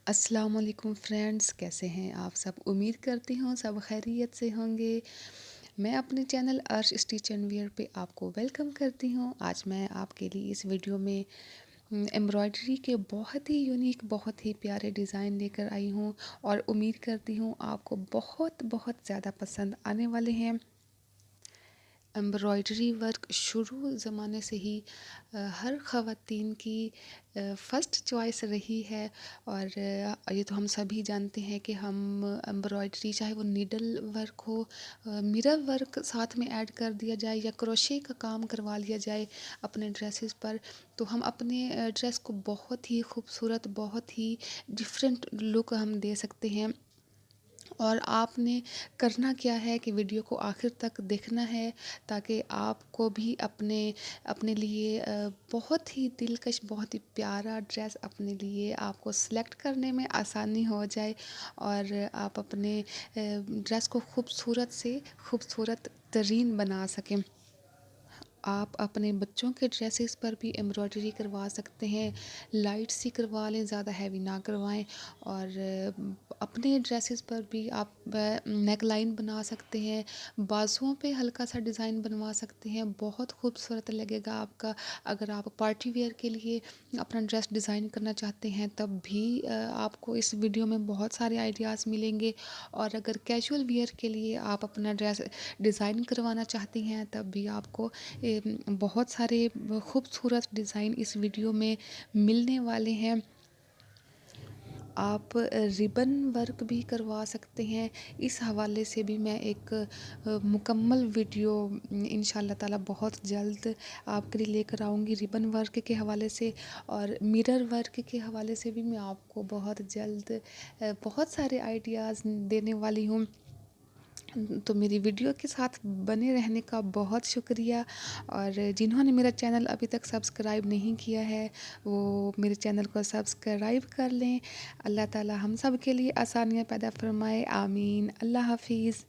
अस्सलाम वालेकुम फ्रेंड्स, कैसे हैं आप सब? उम्मीद करती हूँ सब खैरियत से होंगे। मैं अपने चैनल अर्श स्टिच एंड वियर पे आपको वेलकम करती हूँ। आज मैं आपके लिए इस वीडियो में एम्ब्रॉयडरी के बहुत ही यूनिक, बहुत ही प्यारे डिज़ाइन लेकर आई हूँ और उम्मीद करती हूँ आपको बहुत बहुत ज़्यादा पसंद आने वाले हैं। एम्ब्रॉयडरी वर्क शुरू ज़माने से ही हर ख़वातीन की फ़र्स्ट चॉइस रही है और ये तो हम सभी जानते हैं कि हम एम्ब्रॉयडरी चाहे वो नीडल वर्क हो, मिरर वर्क साथ में ऐड कर दिया जाए या क्रोशे का काम करवा लिया जाए अपने ड्रेसेस पर, तो हम अपने ड्रेस को बहुत ही खूबसूरत, बहुत ही डिफरेंट लुक हम दे सकते हैं। और आपने करना क्या है कि वीडियो को आखिर तक देखना है ताकि आपको भी अपने अपने लिए बहुत ही दिलकश, बहुत ही प्यारा ड्रेस अपने लिए आपको सेलेक्ट करने में आसानी हो जाए और आप अपने ड्रेस को खूबसूरत से खूबसूरत तरीन बना सकें। आप अपने बच्चों के ड्रेसेस पर भी एम्ब्रॉयडरी करवा सकते हैं। लाइट सी करवा लें, ज़्यादा हैवी ना करवाएं। और अपने ड्रेसेस पर भी आप नेक लाइन बना सकते हैं, बाजुओं पे हल्का सा डिज़ाइन बनवा सकते हैं। बहुत खूबसूरत लगेगा आपका। अगर आप पार्टी वेयर के लिए अपना ड्रेस डिज़ाइन करना चाहते हैं तब भी आपको इस वीडियो में बहुत सारे आइडियाज़ मिलेंगे। और अगर कैजुअल वियर के लिए आप अपना ड्रेस डिज़ाइन करवाना चाहती हैं तब भी आपको बहुत सारे खूबसूरत डिज़ाइन इस वीडियो में मिलने वाले हैं। आप रिबन वर्क भी करवा सकते हैं। इस हवाले से भी मैं एक मुकम्मल वीडियो इंशाल्लाह ताला बहुत जल्द आपके लिए लेकर आऊँगी रिबन वर्क के हवाले से। और मिरर वर्क के हवाले से भी मैं आपको बहुत जल्द बहुत सारे आइडियाज़ देने वाली हूँ। तो मेरी वीडियो के साथ बने रहने का बहुत शुक्रिया। और जिन्होंने मेरा चैनल अभी तक सब्सक्राइब नहीं किया है वो मेरे चैनल को सब्सक्राइब कर लें। अल्लाह ताला हम सब के लिए आसानियाँ पैदा फरमाए, आमीन। अल्लाह हाफिज़।